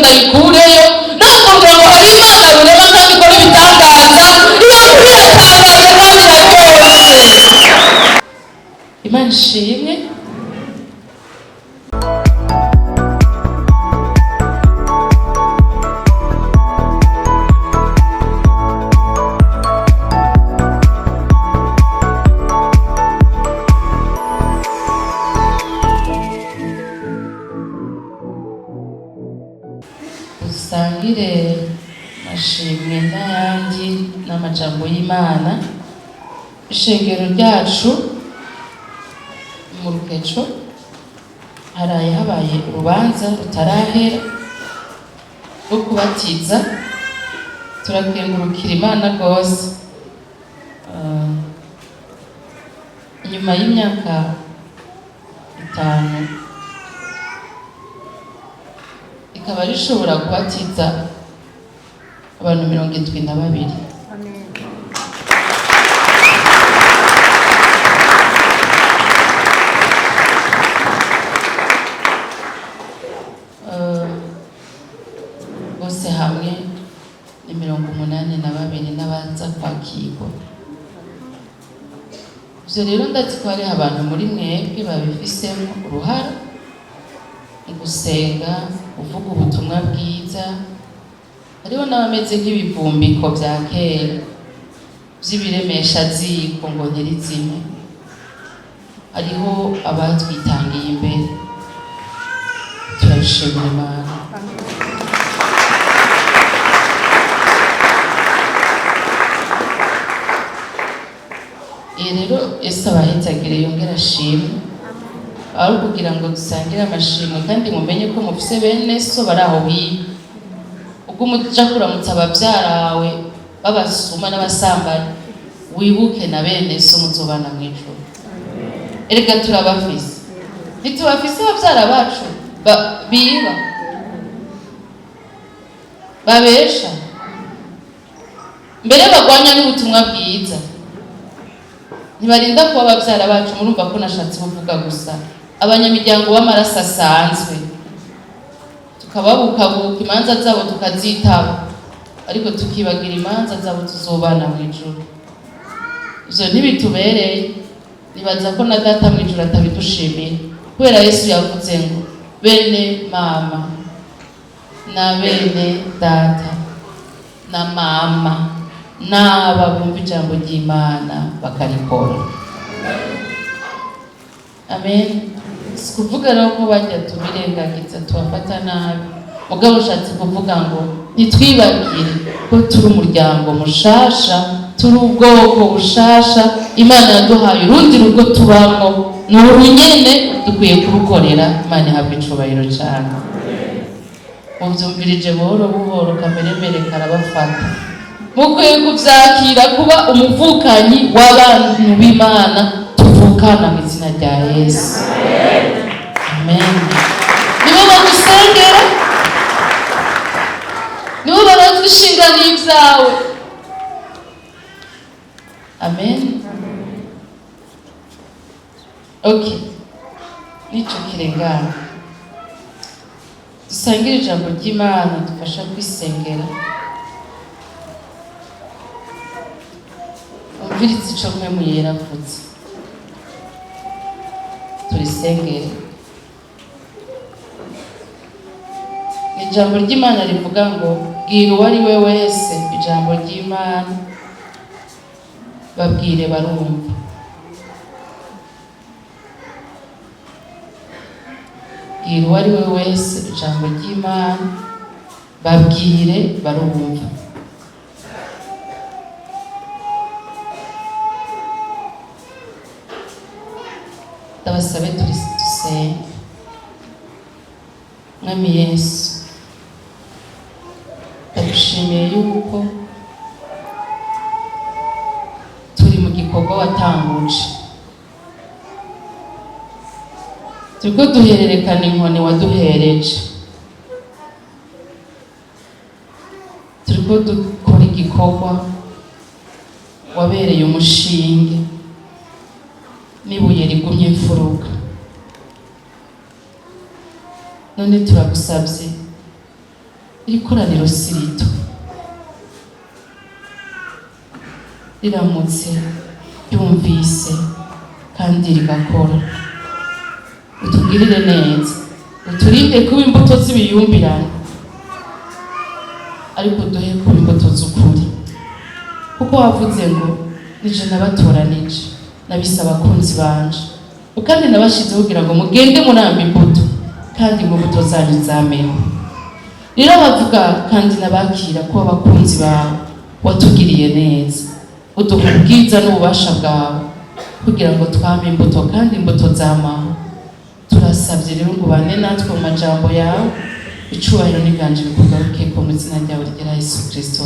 ndayikureyo ntabwo ngo hari Imana ureba kandi ikora ibitangaza iyo nkuru iratangaza kandi iraryoshe. Imana ishimwe. Dusangire mashimwe n'ayandi n'amajambo y'Imana. Ishengero ryacu mu Rukeco haraye habaye urubanza rutarahera rwo kubatiza. Turakengurukira Imana rwose. Inyuma y'imyaka 5 ikaba rishobora kubatiza abantu 72. Bose hamwe ni 82 n'abaza kwakirwa. Ivyo rero ndazi ko hariho abantu muri mwebwe babifisemo uruhara mu gusenga, uvuga ubutumwa bwiza. Hariho n'abameze nk'ibivumbiko vya kera vy'ibiremesha ziko ngo ntirizime. Hariho abatwitangiye imbere, turabishimira Imana. Rero Yesu abahezagire yongera ashimwe. Ari kugira ngo dusangire amashimwe kandi mumenye ko mufise bene so bari aho hiya. Ubwo umuja kuramutsa abavyarawe babasuma n'abasambanyi, wibuke na bene so muzobana mw'ijuru. Erega turabafise. Ntitubafise abavyara bacu biba, babesha, mbere bagwanya n'ubutumwa bwiza. Ntibarinda kuba abavyara bacu. Murumva ko nashatse kuvuga gusa abanyamiryango b'amaraso asanzwe, tukababukabuka imanza zabo tukazitaba, ariko tukibagira imanza zabo tuzobana mw'ijuru. Ivyo ntibitubereye. Nibaza ko na data mw'ijuru atabidushimira, kubera Yesu yavuze ngo bene mama na bene data na mama n'aba bumva ijambo ry'Imana bakarikora. Amen. Sikuvuga rero ko bajya tubirengagiza tubafata nabi, mugabo ushatse kuvuga ngo nitwibagire ko turi umuryango mushasha, turi ubwoko bushasha Imana yaduhaye, urundi rugo tubamo n'uru nyene dukwiye kurukorera. Imana ihabwa icubahiro cyane. Muvyumvirije buhoro buhoro, kameremere karabafata. Mukwiye kuvyakira kuba umuvukanyi w'abantu b'Imana, tuvukana mu izina rya Yesu. Amen. Nibo bagusengera, nibo barazwi inshingano y'ivyawe. Amen. Okay, nico kirengana. Dusangire ijambo ry'Imana dufasha kwisengera. Umvirize ico mpwemu yera avuze, turisengere. Ijambo ry'Imana rivuga ngo bwira uwo ari we wese ijambo ry'Imana, babwire barumva. Bwira uwo ari we wese ijambo ry'Imana, babwire barumva. Ndabasabe dusenge. Mwami Yesu, ndagushimiye yuko turi mu gikorwa watanguje. Turiko duhererekana inkoni waduhereje. Turiko dukora igikorwa wabereye umushinge n'ibuye rigumye imfuruka. None turagusabye iri koraniro si rito, riramutse ryumvise kandi rigakora. Utugirire neza, uturinde kuba imbuto z'ibiyumbirane, ariko duhe kuba imbuto z'ukuri, kuko wavuze ngo nije nabatoranije, nabise abakunzi banje, kandi nabashizeho kugira ngo mugende muramba imbuto, kandi ngo imbuto zanyu zameho. Rero bavuga kandi nabakira kuba abakunzi bawe, watugiriye neza, uduha ubwiza n'ububasha bwawe kugira ngo twame imbuto kandi imbuto zamaho. Turasabye rero ngo ubane natwe mu majambo yawe, icubahiro n'iganje bikugaruke ko mu izina ryawe ryera Yesu Kristo.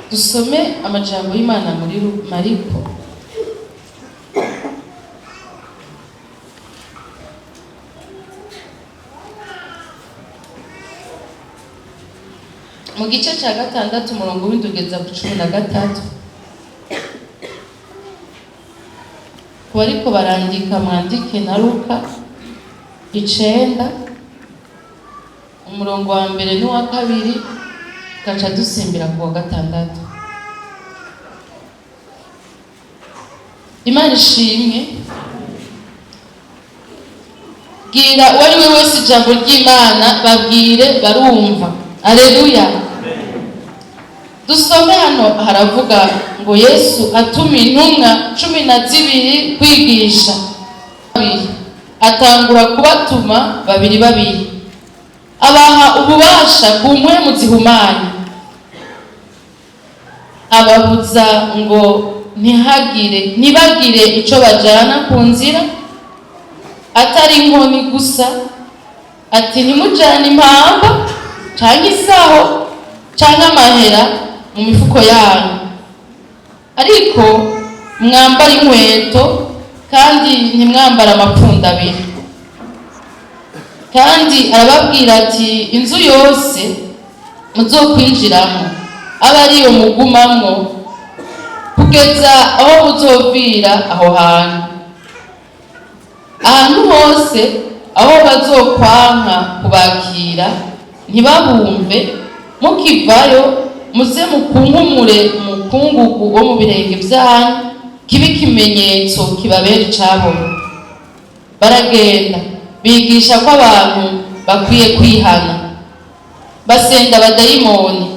Dusome amajambo y'Imana muri Harico mu gice cya 6 umurongo w'indugeza ku 13. Ku bariko barandika mwandike na Luka 9 umurongo wa mbere n'uwa kabiri, kaca dusimbira ku wa 6. Imana ishimwe. Bwira uwari we wese ijambo ry'Imana, babwire barumva. Aleluya. Dusome hano haravuga ngo Yesu atuma intumwa 12 kwigisha. Atangura kubatuma babiri, abaha ububasha ku mpwemu zihumanye, ababuza ngo ntibagire ico bajana ku nzira atari inkoni gusa, ati ntimujane impamba canke isaho canke amahera mu mifuko yanyu, ariko mwambara inkweto kandi ntimwambara amapfunda abiri. Kandi arababwira ati inzu yose muzokwinjiramo abe ariyo mugumamwo kugeza aho muzovira aho hantu. Ahantu hose aho bazokwanka kubakira ntibabumve, mukivayo muze mukunkumure umukungugu wo mu birenge vyanyu, kibe ikimenyetso kibabera icabona. Baragenda bigisha ko abantu bakwiye kwihana, basenda abadayimoni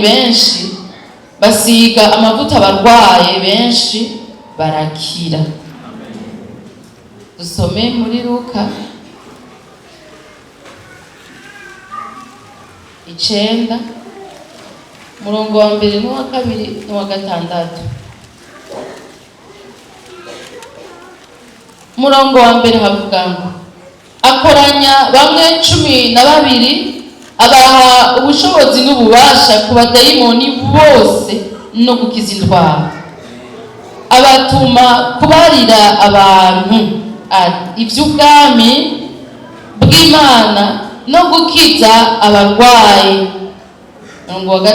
benshi, basiga amavuta abarwaye benshi barakira. Dusome muri Luka 9 umurongo wa mbere n'uwa kabiri n'uwa 6. Umurongo wa mbere havuga ngo akoranya bamwe 12, abaha ubushobozi n'ububasha ku badayimoni bose no gukiza indwara, abatuma kubarira abantu ivy'ubwami bw'Imana no gukiza abarwayi. Umurongo wa 6,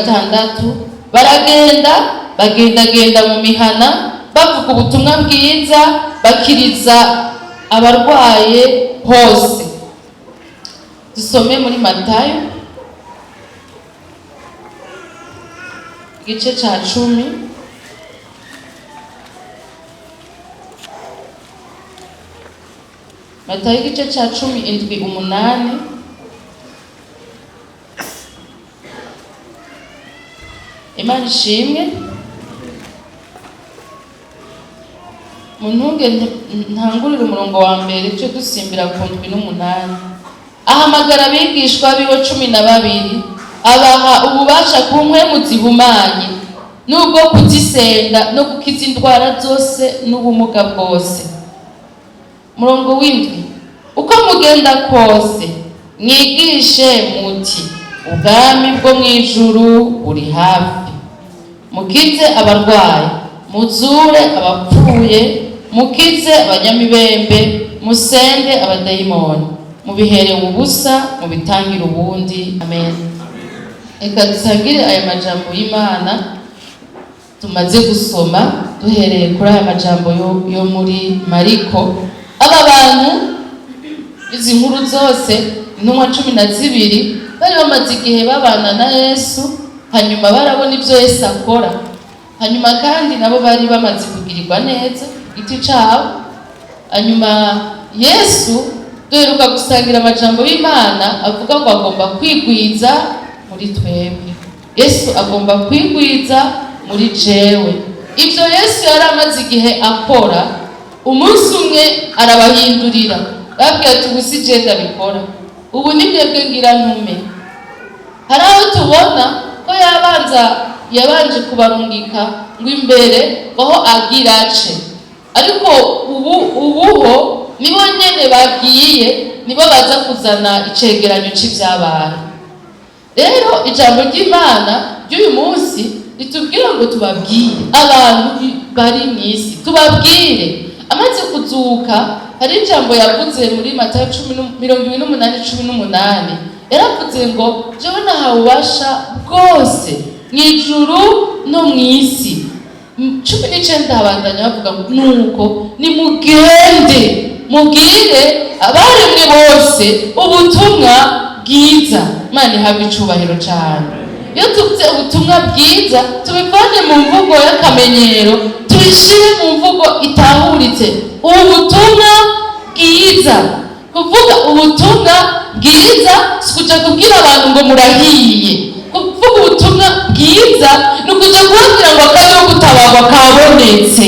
bagendagenda mu mihana bavuga ubutumwa bwiza, bakiriza abarwaye hose. Dusome muri Matayo igice ca 10 Matayo igice ca 10:7-8. Imana ishimwe. Muntunge ntangurira umurongo wa mbere cyo dusimbira ku 7-8. Ahamagara abigishwa biwe 12, abaha ububasha ku mpwemu zihumanye n'ubwo kuzisenda no gukiza indwara zose n'ubumuga bwose. Murongo w'indwi, uko mugenda kose mwigishe muti ubwami bwo mwijuru buri hafi, mukize abarwayi, muzure abapfuye, mukize abanyamibembe, musende abadayimoni, mubiherewe ubusa, mubitangire ubundi. Amen. Eka dusangire aya majambo y'Imana tumaze gusoma duhereye kuri aya majambo yo muri Harico. Aba bantu izi nkuru zose intumwa 12 bari bamaze igihe babana na Yesu, hanyuma barabona ibyo Yesu akora, hanyuma kandi nabo bari bamaze kugirirwa neza igiti cyabo. Hanyuma Yesu duheruka gusangira amajambo y'Imana avuga ngo agomba kwigwiza muri twebwe. Yesu agomba kwigwiza muri jewe. Ibyo Yesu yari amaze igihe akora, umunsi umwe arabahindurira, babwiye ati ubu si je ndabikora, ubu ni mwebwe ngira ntume. Hari aho tubona ko yabanje kubarungika ngo imbere baho agira ace, ariko ubuho nibo nyene bagiye, nibo baza kuzana icegeranyo c'ivyabaye. Rero ijambo ry'Imana ry'uyu munsi ritubwira ngo tubabwire abantu bari mw'isi, tubabwire amaze kuzuka. Hari ijambo yavuze muri Matayo 28:18, yaravuze ngo jewe nahawe ububasha bwose mw'ijuru no mw'isi. 19 habandanya bavuga ngo nuko nimugende mubwire abaremwe bose ubutumwa bwiza. Imana ihabwe icubahiro cyane. Iyo tuvuze ubutumwa bwiza tubivane mu mvugo y'akamenyero tubishire mu mvugo itahuritse. Ubutumwa bwiza, kuvuga ubutumwa bwiza sikuja kubwira abantu ngo murahiye. Kuvuga ubutumwa bwiza ni ukuja kubabwira ngo akazi ko gutabarwa kabonetse.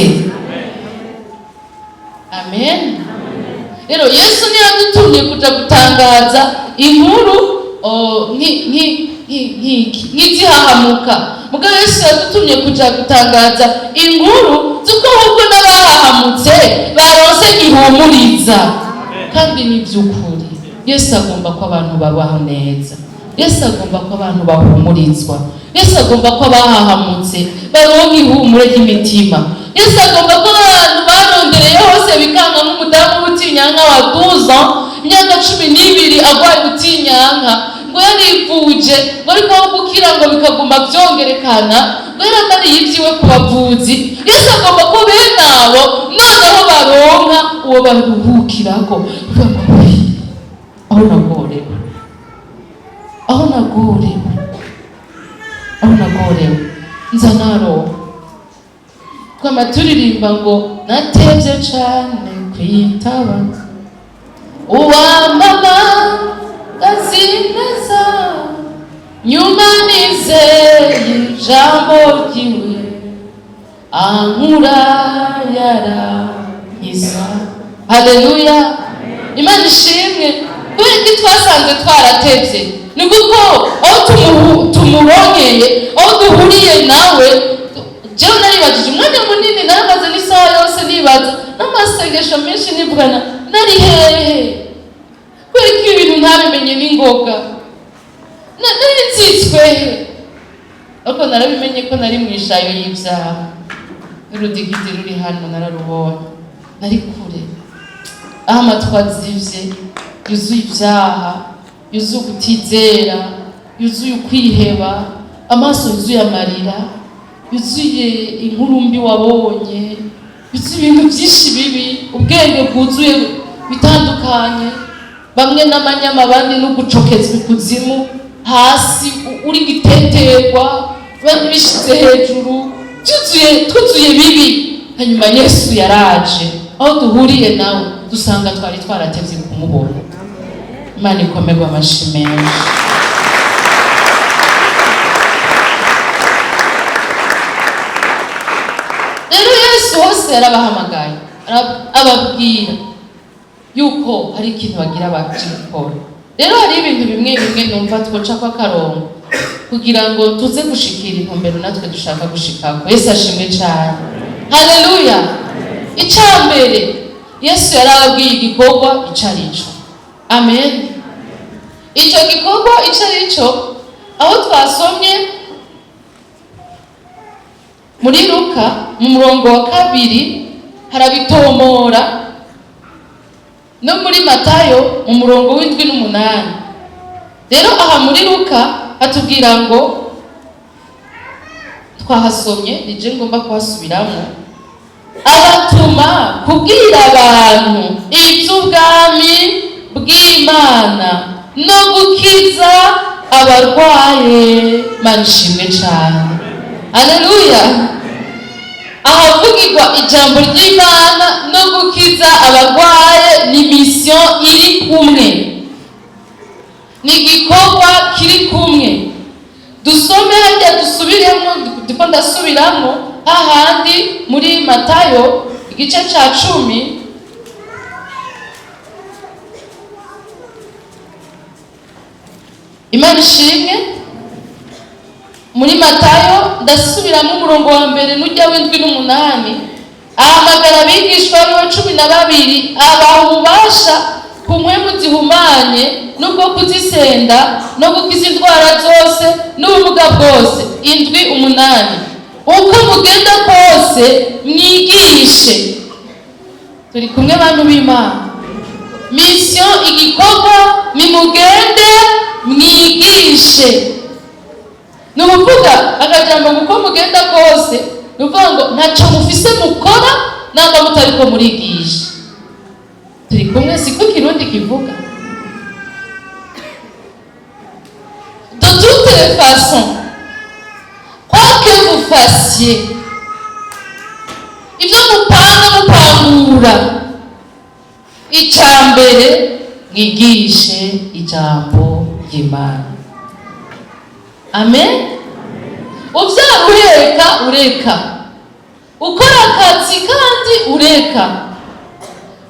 Amen. Rero Yesu niyo yadutumye kuja gutangaza inkuru nk'izihahamuka. Mugabo Yesu yadutumye kuja gutangaza inkuru z'uko ahubwo n'abahahamutse baronse ihumuriza. Kandi ni by'ukuri Yesu agomba ko abantu babaho neza, Yesu agomba ko abantu bahumurizwa, Yesu agomba ko abahahamutse baronka ihumure ry'imitima. Yesu agomba ko abantu barondereye hose bikanga nk'umudamu w'ubutinyanka wa 12 ans, imyaka 12 agwaye ubutinyanka, ngo yarivuje ngo ariko aho gukira ngo bikaguma byongerekana, ngo yaramariye ibyiwe ku bavuzi. Yesu agomba ko bene abo noneho baronka uwo baruhukirako. Aho nagorewe nza naroha twama turirimba ngo natevye cane kwitaba uwamama gazineza nyuma nizeye ijambo ryiwe ankura yaranyisa. Haleluya, Imana ishimwe. Kubera twasanze twaratevye ni kuko aho tumuronkeye, aho duhuriye nawe. Jewe naribajije umwanya munini, naramaze n'isaha yose nibaza n'amasengesho menshi nivugana nari hehe, kubera ko ibintu ntabimenye n'ingoga, nari nzitswehe. Ariko narabimenye ko nari mwishayo y'ivyaha, n'urudigiti ruri hano nararubonye. Nari kure aho amatwi azivye, yuzuye ibyaha, yuzuye ukutizera, yuzuye ukwiheba, amaso yuzuye amarira, yuzuye inkuru mbi wabonye, yuzuye ibintu byinshi bibi, ubwenge bwuzuye bitandukanye, bamwe n'amanyama abandi no gucokezwa ikuzimu, hasi uri giteterwa, bandi bishize hejuru, twuzuye bibi. Hanyuma Yesu yaraje, aho duhuriye nawe dusanga twari twaratevye kumubona. Imana ikomerwa amashi menshi. Rero Yesu hose yarabahamagaye, ababwira yuko hari ikintu bagira baje gukora. Rero hari ibintu bimwe numva twoca kwa karongo kugira ngo tuze gushikira intumbero natwe dushaka gushikako. Yesu ashimwe cyane. Haleluya. Icambere Yesu yarababwiye igikorwa icarico. Amen. Ico gikorwa icarico aho twasomye muri Luka mu murongo wa 2 harabitomora, no muri Matayo mu murongo w'indwi n'umunani. Rero aha muri Luka hatubwira ngo twahasomye nije ngomba kuhasubiramo, abatuma kubwira abantu iby'ubwami bw'Imana no gukiza abarwaye. Mana ishimwe cyane, haleluya. Ahavugirwa ijambo ry'Imana no gukiza abarwaye ni mission iri kumwe, ni igikorwa kiri kumwe. Dusome hajya dusubiremo, ndiko ndasubiramo hahandi muri Matayo igice ca 10 Imana ishimwe. Muri Matayo ndasubiramo umurongo wa mbere n'ujya w'indwi n'umunani, ahamagara abigishwa be 12 abaha ububasha ku mpwemu zihumanye n'ubwo kuzisenda no gukiza indwara zose n'ubumuga bwose. 7:8 uko mugenda kose mwigishe. Turi kumwe bantu b'Imana, mission igikorwa nimugende mwigishe. Nuvuga akajambo uko mugenda kose, nuvuga ngo ntaco mufise mukora namba mutariko murigisha. Turi kumwe, siko Kirundi kivuga. De toutes les façons, quoi que vous fassiez, ibyo mupangura, icambere mwigishe ijambo ry'Imana. Amen. Uvyara ureka, ukora akazi kandi ureka,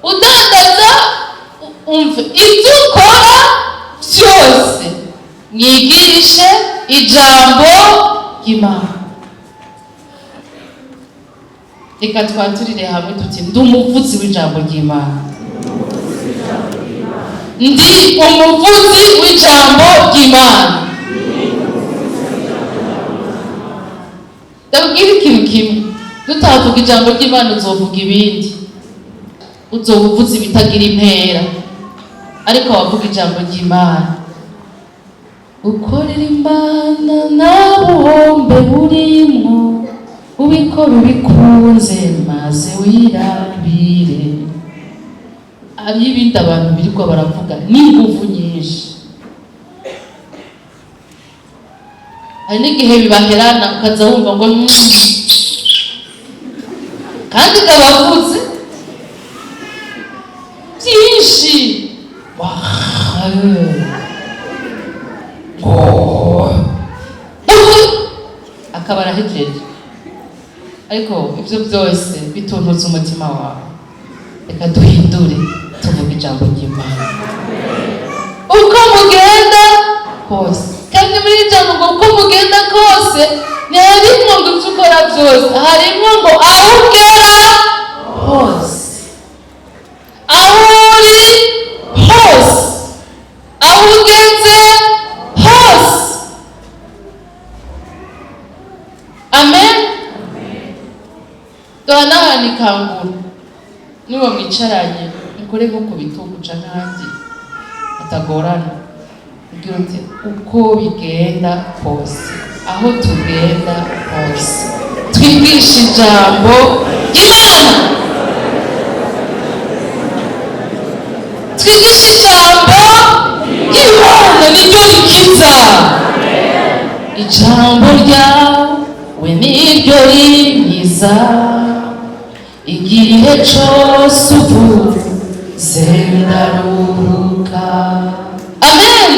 udandaza umve, ibyo ukora byose mwigishe ijambo ry'Imana. Reka twaturire hamwe tuti ndi umuvuzi w'ijambo ry'Imana, ndi umuvuzi w'ijambo ry'Imana. Ndabwira ikintu kimwe, tutavuga ijambo ry'Imana uzovuga ibindi, uzovuza ibitagira impera, ariko wavuga ijambo ry'Imana. Ukorera Imana nta buhombe burimwo, ubikora ubikunze maze wirabire. Hari ibindi abantu biriko baravuga n'inguvu nyinshi, hari n'igihe bibaherana ukaza wumva ngo kandi kabavuze byinshi akaba arahejeje, ariko ibyo byose bituntuza umutima wawe. Reka duhindure tuvuga ijambo ry'Imana uko mugenda kose, kandi muri ijambo ngo uko mugenda kose ntiharimwo ngo ibyo ukora byose, harimwo ngo aho ugera hose, aho uri hose, aho ugeze hose. Amen. Dohanahani kangura niba mwicaranye mukore nko ku bitugu canke ahandi atagorana, ugira uti uko bigenda kose, aho tugenda hose twigisha ijambo ry'Imana, twigisha ijambo ry'Imana niryo rikiza. Ijambo ryawe niryo rinkiza, igihe cyose uvuze ndaruhuka. Amen.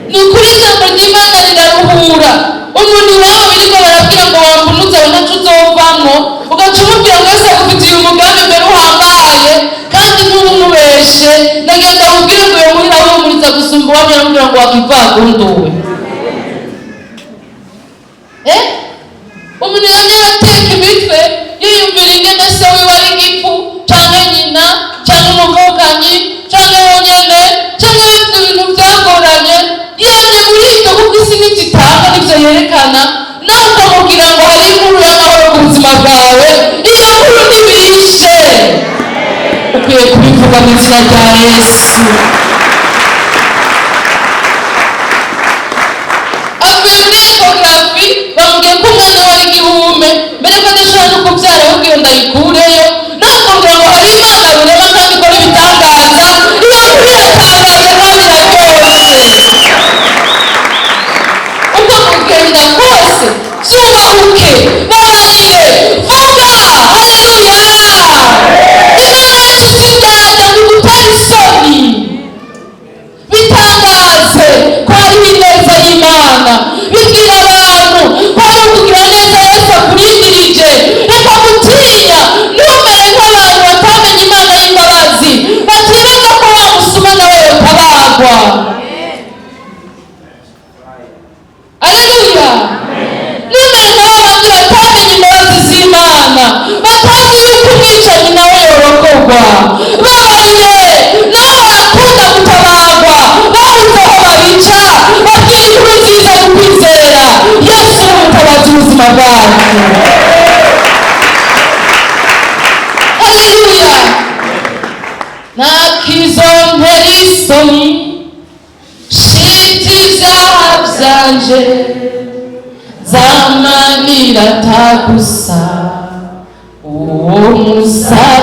Ni ukuri ijambo ry'Imana riraruhura. Umuntu wawe biriko barabwira ngo wambunuza we ntaco uzovamwo, ugaca umubwira ngo ese agufitiye umugambi mbere uhambaye kandi ntubumubeshe. Ndagenda mubwire ngo uyo muhira wumuriza gusumba uwamye aramubwira ngo wakivagunduwe. Umuntu yamye arateka imitwe yiyumvira ingene se wiwe ari igifu canke nyina canke umuvukanyi canke wonyene canke ibyo bintu byagoranye, yamye muri ibyo kuko isi n'igitanga n'ibyo yerekana, nawe ukamubwira ngo hari inkuru y'amahoro ku buzima bwawe. Iyo nkuru ntibishe, ukwiye kubivuga mu izina rya Yesu. Avuye muri ekografi bamubwiye ko umwana we ari babaye nabo barakunda gutabarwa babuze aho babica babwira inkuru nziza yo kwizera yesu ni umutabazi w'ubuzima bwacu. Haleluya. Nakizontera isoni shiti ibyaha byanje zamanira tagusa uwo musaraba